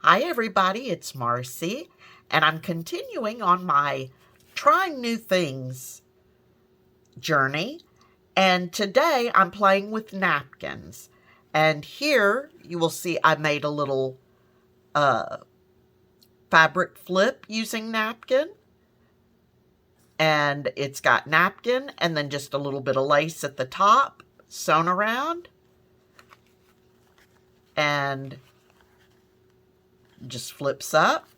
Hi everybody, it's Marcy, and I'm continuing on my trying new things journey, and today I'm playing with napkins. And here you will see I made a little fabric flip using napkin, and it's got napkin and then just a little bit of lace at the top sewn around, and just flips up.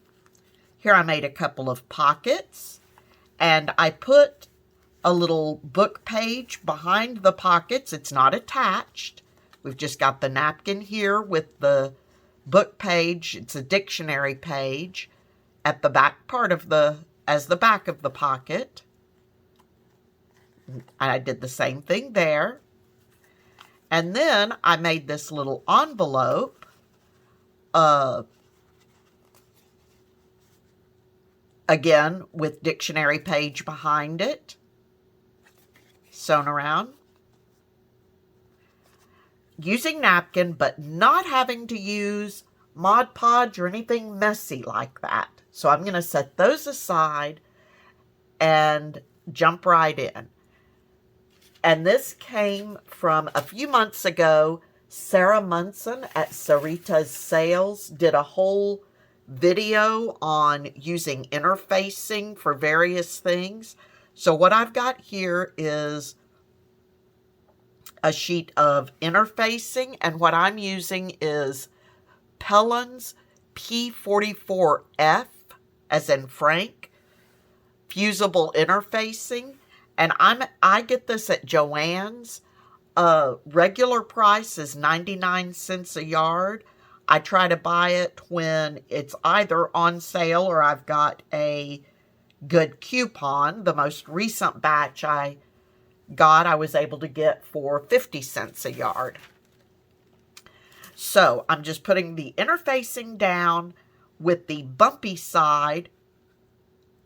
Here I made a couple of pockets, and I put a little book page behind the pockets. It's not attached. We've just got the napkin here with the book page. It's a dictionary page at the back part of the back of the pocket. And I did the same thing there. And then I made this little envelope again with dictionary page behind it, sewn around, using napkin, but not having to use Mod Podge or anything messy like that. So I'm going to set those aside and jump right in. And this came from a few months ago. Sarah Munson at Sarita's Sales did a whole video on using interfacing for various things. So what I've got here is a sheet of interfacing, and what I'm using is Pellon's P44F, as in Frank, fusible interfacing, and I get this at Joann's. Regular price is 99 cents a yard. I try to buy it when it's either on sale or I've got a good coupon. The most recent batch I got, I was able to get for 50 cents a yard. So I'm just putting the interfacing down with the bumpy side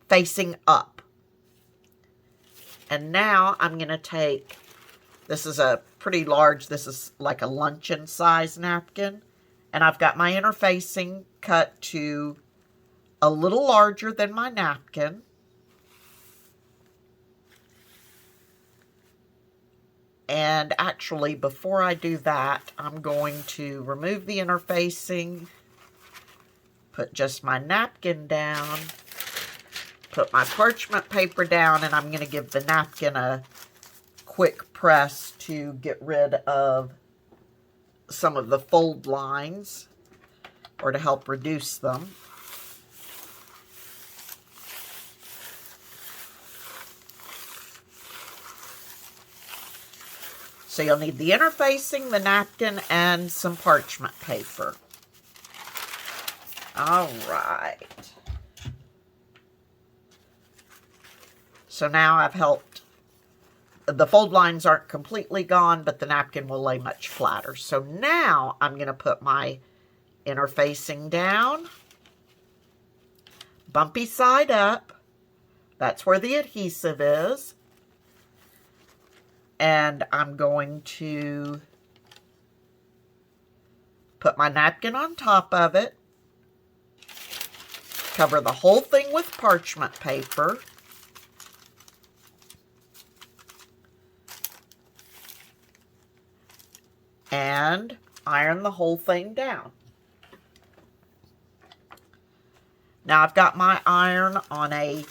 facing up. And now I'm going to take, this is a pretty large, this is like a luncheon size napkin. And I've got my interfacing cut to a little larger than my napkin. And actually, before I do that, I'm going to remove the interfacing, put just my napkin down, put my parchment paper down, and I'm going to give the napkin a quick press to get rid of some of the fold lines, or to help reduce them. So you'll need the interfacing, the napkin, and some parchment paper. All right. So now I've helped. The fold lines aren't completely gone, but the napkin will lay much flatter. So now I'm going to put my interfacing down, bumpy side up. That's where the adhesive is. And I'm going to put my napkin on top of it, cover the whole thing with parchment paper, and iron the whole thing down. Now I've got my iron on a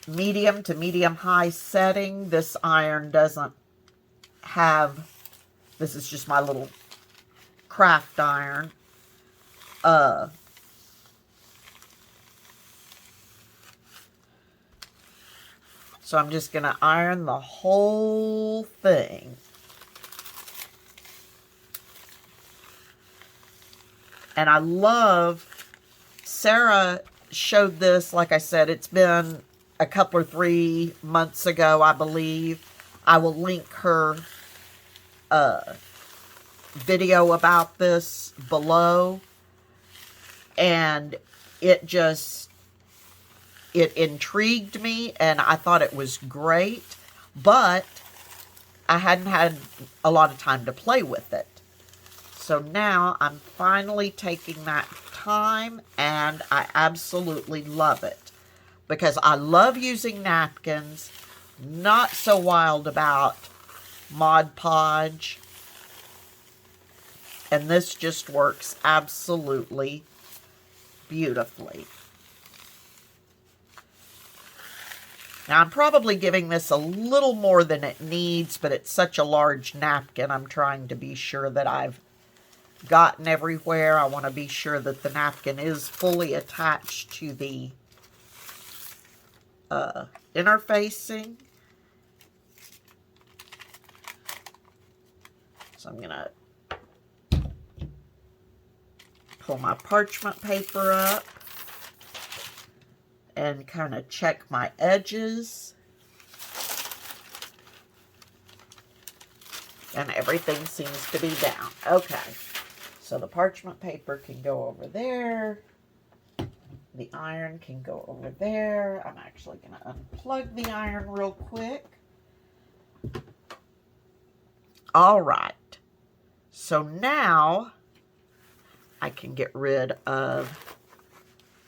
medium to medium-high setting. This iron doesn't have, this is just my little craft iron. So I'm just going to iron the whole thing. And I love, Sarah showed this, like I said, it's been a couple or 3 months ago, I believe. I will link her video about this below. And it intrigued me, and I thought it was great, but I hadn't had a lot of time to play with it. So now I'm finally taking that time, and I absolutely love it because I love using napkins. Not so wild about Mod Podge, and this just works absolutely beautifully. Now, I'm probably giving this a little more than it needs, but it's such a large napkin, I'm trying to be sure that I've gotten everywhere. I want to be sure that the napkin is fully attached to the interfacing. So I'm going to pull my parchment paper up and kind of check my edges. And everything seems to be down. Okay, so the parchment paper can go over there. The iron can go over there. I'm actually going to unplug the iron real quick. All right. So now I can get rid of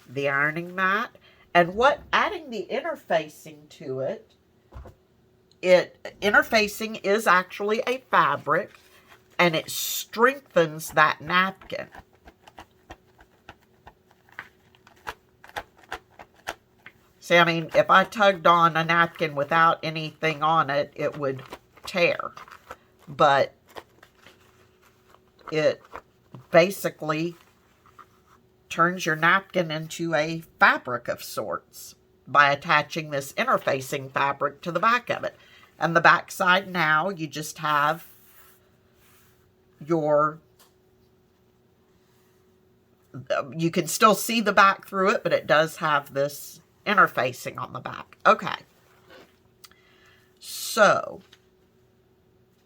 the ironing mat. And adding the interfacing to it, interfacing is actually a fabric, and it strengthens that napkin. See, I mean, if I tugged on a napkin without anything on it, it would tear. But it basically turns your napkin into a fabric of sorts by attaching this interfacing fabric to the back of it. And the back side now, you just have your, you can still see the back through it, but it does have this interfacing on the back. Okay. So,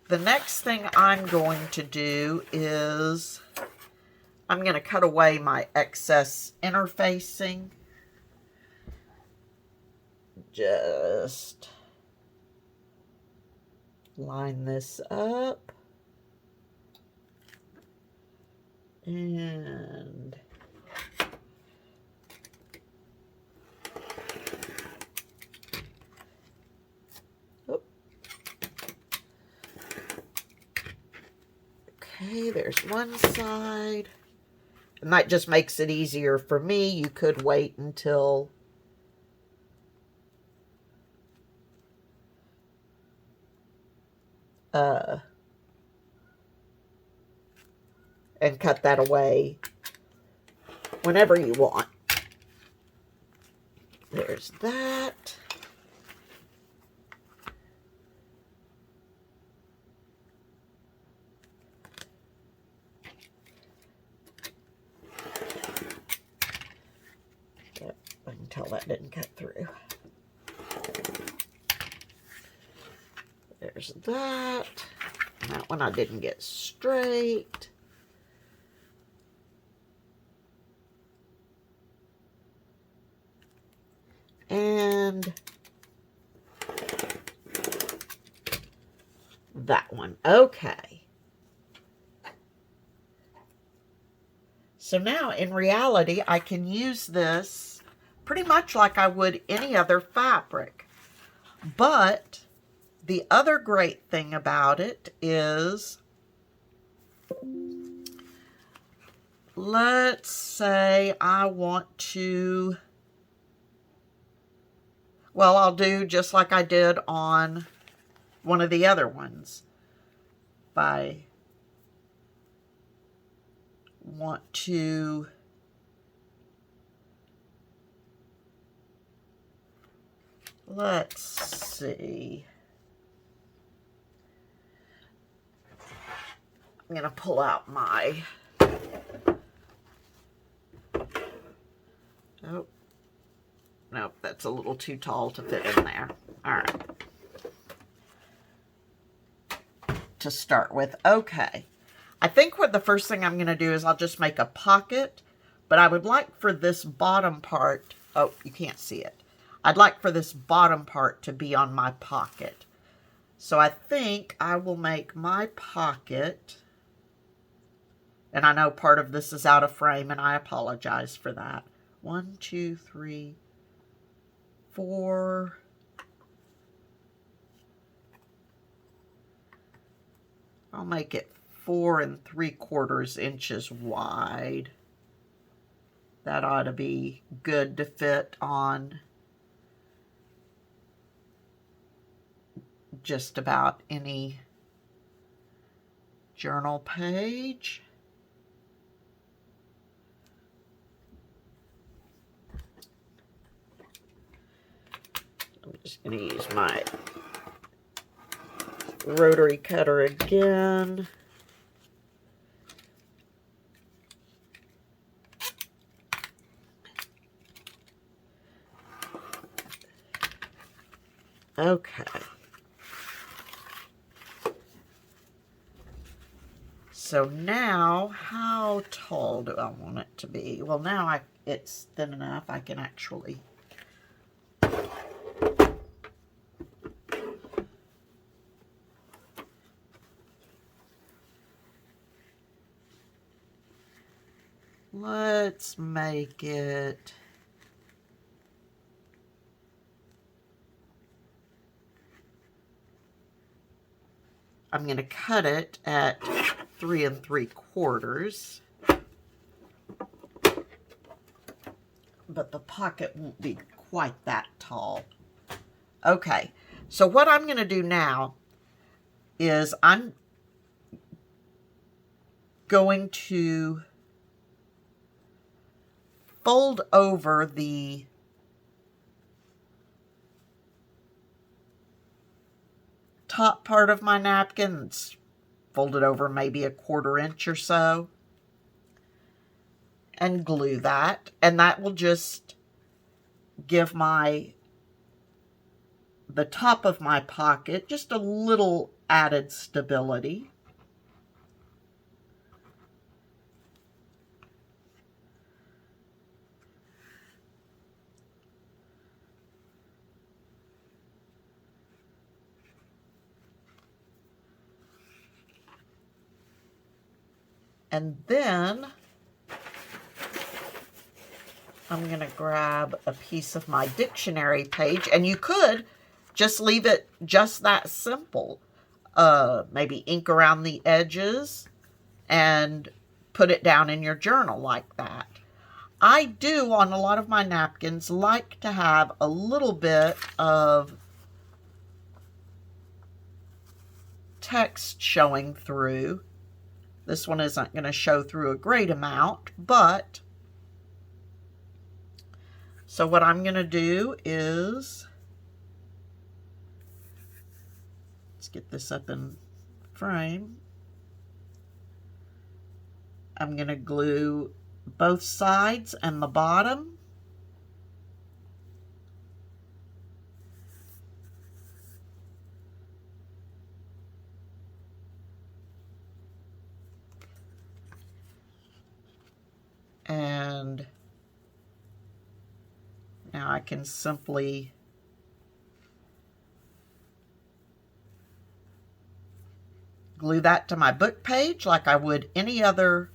the next thing I'm going to do is I'm going to cut away my excess interfacing. Just line this up. And okay, there's one side. And that just makes it easier for me. You could wait until and cut that away whenever you want. There's that. Yep, I can tell that didn't cut through. There's that. That one I didn't get straight. And that one. Okay. So now, in reality, I can use this pretty much like I would any other fabric. But the other great thing about it is, let's say I want to, well, I'll do just like I did on one of the other ones. If I want to let's see. I'm going to pull out my, oh, nope, that's a little too tall to fit in there. All right. To start with, okay. I think what the first thing I'm going to do is I'll just make a pocket, but I would like for this bottom part, oh, you can't see it. I'd like for this bottom part to be on my pocket. So I think I will make my pocket And I know part of this is out of frame, and I apologize for that. 1, 2, 3, 4. I'll make it 4 3/4 inches wide. That ought to be good to fit on just about any journal page. I'm just going to use my rotary cutter again. Okay. So now, how tall do I want it to be? Well, now it's thin enough I can actually let's make it I'm going to cut it at 3 3/4, but the pocket won't be quite that tall. Okay, so what I'm going to do now is I'm going to fold over the top part of my napkin. It's folded over maybe 1/4 inch or so, and glue that, and that will just give the top of my pocket just a little added stability. And then I'm going to grab a piece of my dictionary page, and you could just leave it just that simple. Maybe ink around the edges and put it down in your journal like that. I do, on a lot of my napkins, like to have a little bit of text showing through. This one isn't going to show through a great amount, but so what I'm going to do is, let's get this up in frame. I'm going to glue both sides and the bottom. And now I can simply glue that to my book page like I would any other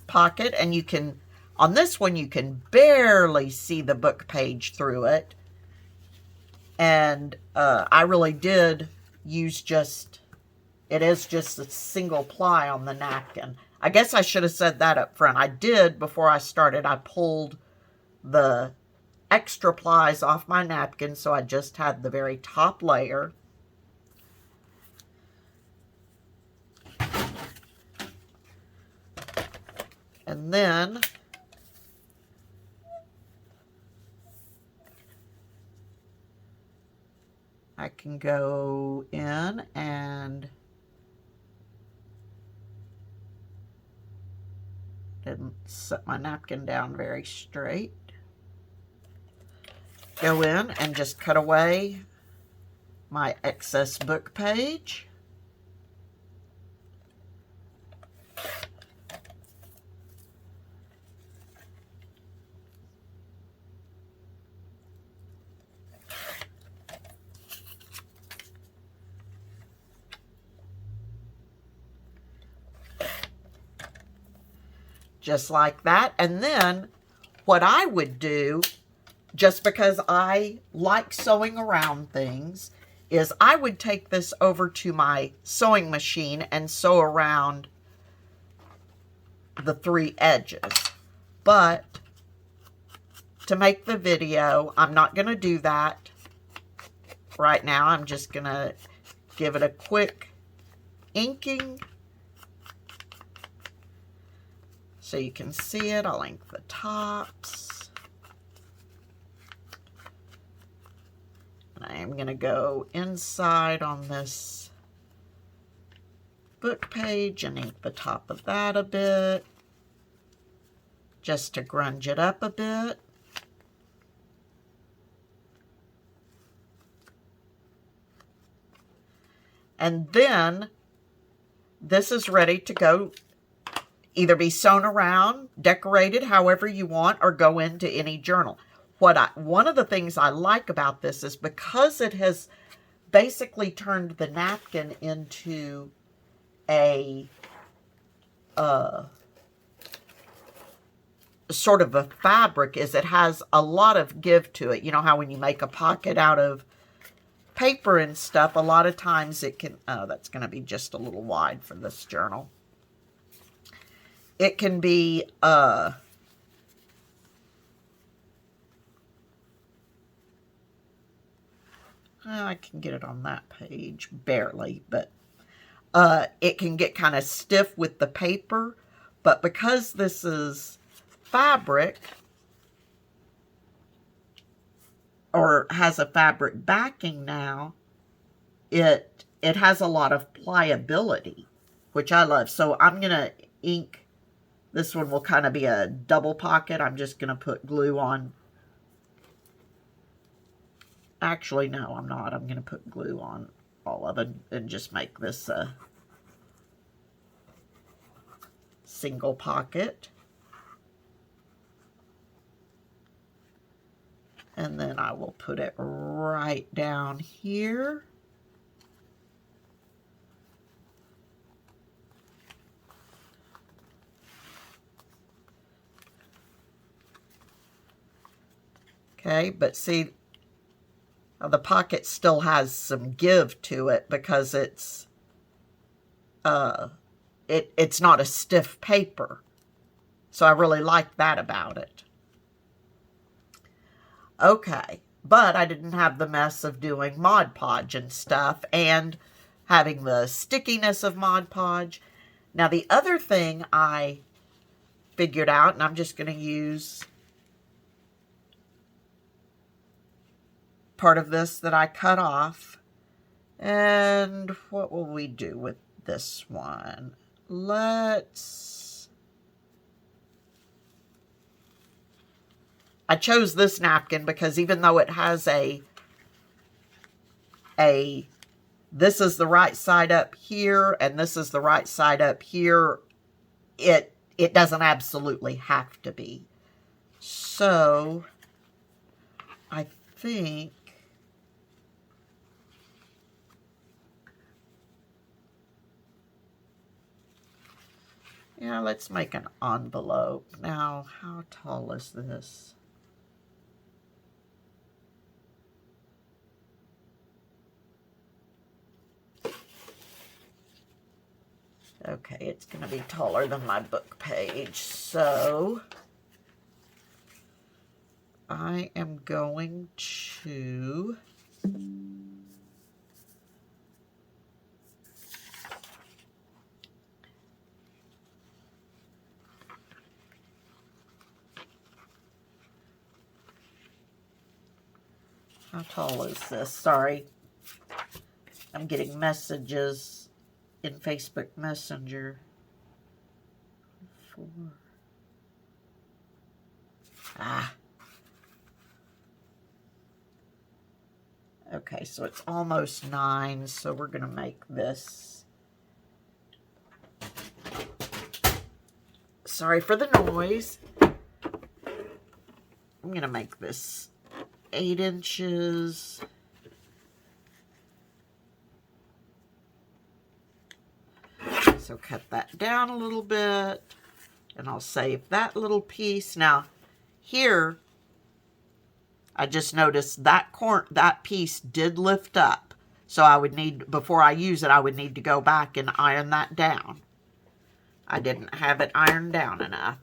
pocket. And you can, on this one, you can barely see the book page through it. And I really did use it is just a single ply on the napkin. I guess I should have said that up front. I did, before I started, I pulled the extra plies off my napkin, so I just had the very top layer. And then I can go in and didn't set my napkin down very straight. Go in and just cut away my excess book page. just like that. And then what I would do, just because I like sewing around things, is I would take this over to my sewing machine and sew around the 3 edges. But to make the video, I'm not going to do that right now. I'm just going to give it a quick inking so you can see it. I'll ink the tops. And I am going to go inside on this book page and ink the top of that a bit, just to grunge it up a bit. And then this is ready to go, either be sewn around, decorated however you want, or go into any journal. One of the things I like about this is because it has basically turned the napkin into a sort of a fabric, is it has a lot of give to it. You know how when you make a pocket out of paper and stuff, a lot of times it can, oh, that's going to be just a little wide for this journal. It can be, I can get it on that page, barely, but it can get kind of stiff with the paper. But because this is fabric, or has a fabric backing now, it has a lot of pliability, which I love. So I'm going to ink, this one will kind of be a double pocket. I'm just going to put glue on. Actually, no, I'm not. I'm going to put glue on all of it and just make this a single pocket. And then I will put it right down here. Okay, but see, the pocket still has some give to it because it's not a stiff paper. So I really like that about it. Okay, but I didn't have the mess of doing Mod Podge and stuff and having the stickiness of Mod Podge. Now the other thing I figured out, and I'm just going to use part of this that I cut off. And what will we do with this one? I chose this napkin because even though it has this is the right side up here and this is the right side up here, it doesn't absolutely have to be. So I think yeah, let's make an envelope. Now, how tall is this? Okay, it's going to be taller than my book page, so I am going to how tall is this? Sorry, I'm getting messages in Facebook Messenger. 4. Okay, so it's almost 9, so we're going to make this. Sorry for the noise. I'm going to make this 8 inches. So cut that down a little bit. And I'll save that little piece. Now, here, I just noticed that piece did lift up. So I would need, before I use it, I would need to go back and iron that down. I didn't have it ironed down enough.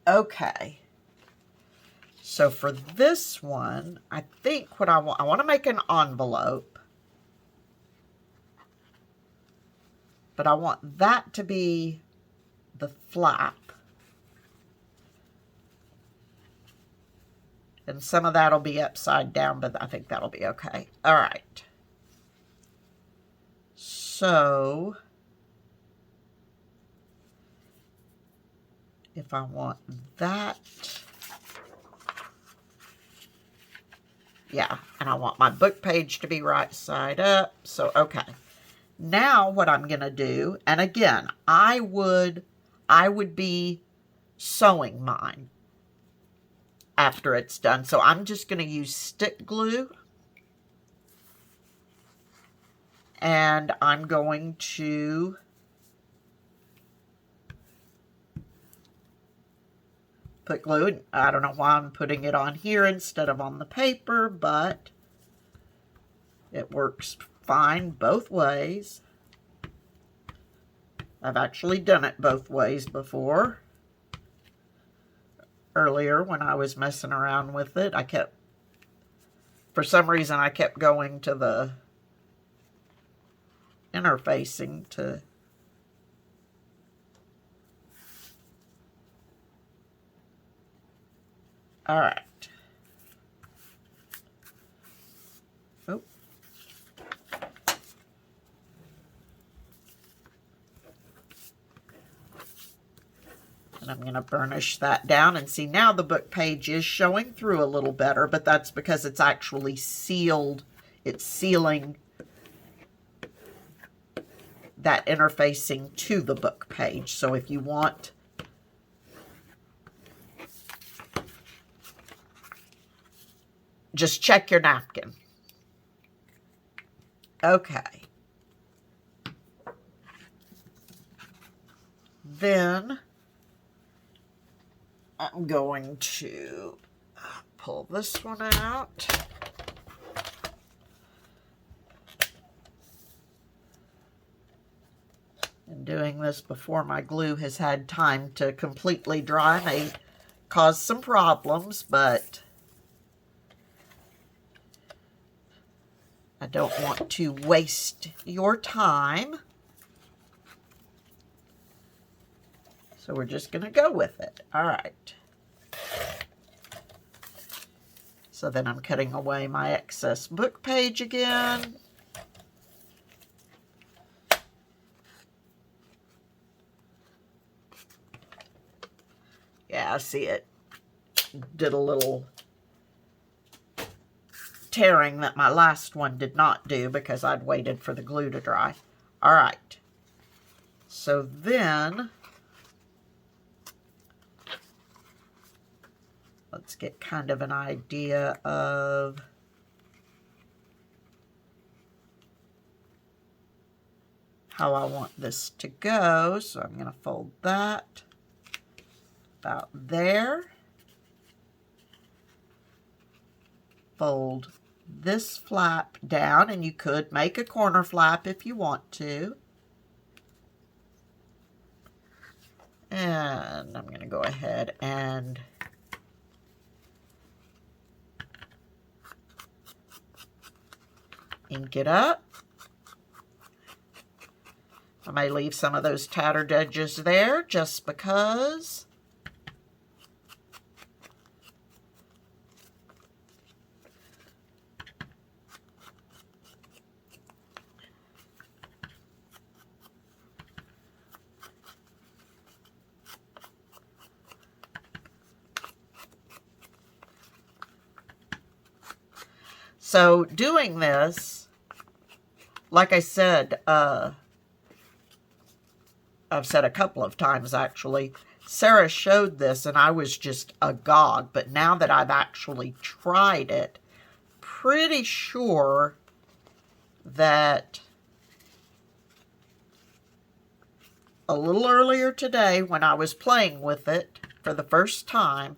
Okay. So for this one, I think what I want to make an envelope. But I want that to be the flap. And some of that will be upside down, but I think that'll be okay. All right. So, if I want that, yeah, and I want my book page to be right side up. So, okay. Now what I'm going to do, and again, I would be sewing mine after it's done. So I'm just going to use stick glue. And I'm going to put glue. I don't know why I'm putting it on here instead of on the paper, but it works fine both ways. I've actually done it both ways before. Earlier when I was messing around with it, for some reason I kept going to the interfacing to all right. Oh. And I'm going to burnish that down, and see now the book page is showing through a little better, but that's because it's actually sealed. It's sealing that interfacing to the book page. So if you want just check your napkin. Okay. Then I'm going to pull this one out. And doing this before my glue has had time to completely dry may cause some problems, but I don't want to waste your time. So we're just going to go with it. All right. So then I'm cutting away my excess book page again. Yeah, I see it did a little tearing that my last one did not do because I'd waited for the glue to dry. All right. So then let's get kind of an idea of how I want this to go. So I'm going to fold that about there. Fold this flap down, and you could make a corner flap if you want to. And I'm going to go ahead and ink it up. I may leave some of those tattered edges there just because. So doing this, like I said, I've said a couple of times actually, Sarah showed this and I was just agog, but now that I've actually tried it, pretty sure that a little earlier today when I was playing with it for the first time.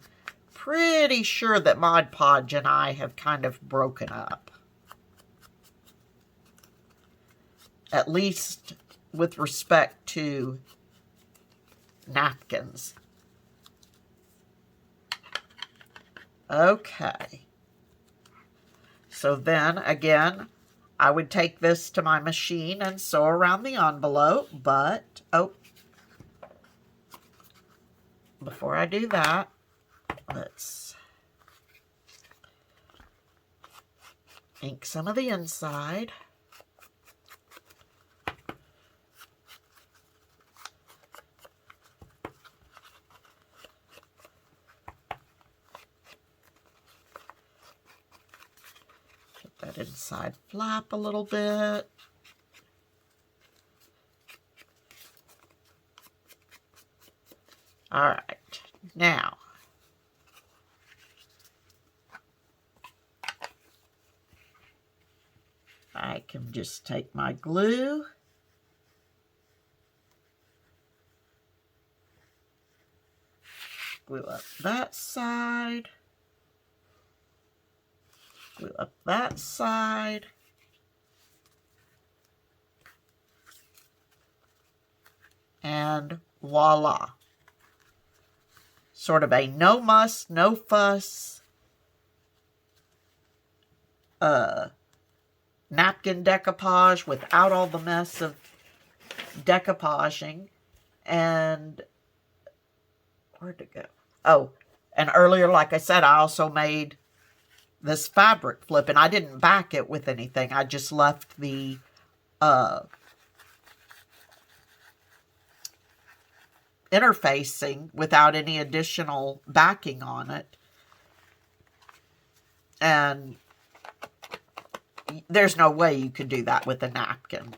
Pretty sure that Mod Podge and I have kind of broken up. At least with respect to napkins. Okay. So then, again, I would take this to my machine and sew around the envelope, but, before I do that, let's ink some of the inside. That inside flap a little bit. All right, now I can just take my glue, glue up that side, glue up that side, and voila. Sort of a no muss, no fuss napkin decoupage without all the mess of decoupaging. And where'd it go? Oh, and earlier, like I said, I also made this fabric flip, and I didn't back it with anything. I just left the interfacing without any additional backing on it. And there's no way you could do that with a napkin.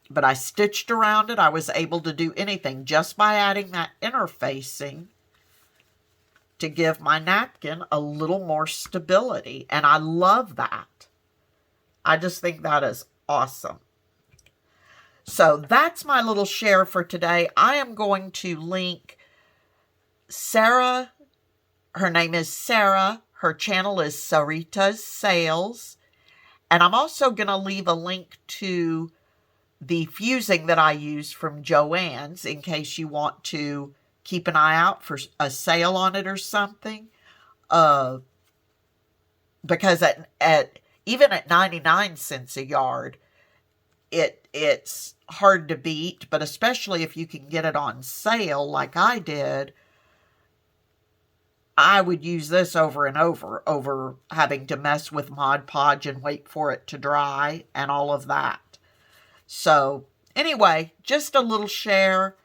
But I stitched around it. I was able to do anything just by adding that interfacing to give my napkin a little more stability. And I love that. I just think that is awesome. So that's my little share for today. I am going to link Sarah. Her name is Sarah. Her channel is Sarita's Sales. And I'm also going to leave a link to the fusing that I use from Joann's in case you want to keep an eye out for a sale on it or something. Because even at 99 cents a yard, it's hard to beat, but especially if you can get it on sale like I did, I would use this over and over having to mess with Mod Podge and wait for it to dry and all of that. So anyway, just a little share.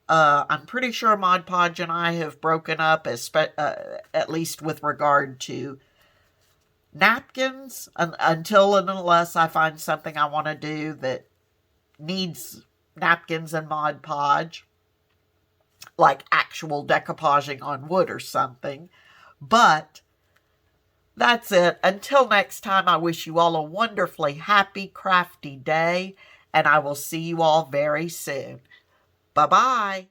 I'm pretty sure Mod Podge and I have broken up, at least with regard to napkins, until and unless I find something I want to do that needs napkins and Mod Podge, like actual decoupaging on wood or something. But that's it. Until next time, I wish you all a wonderfully happy, crafty day, and I will see you all very soon. Bye-bye.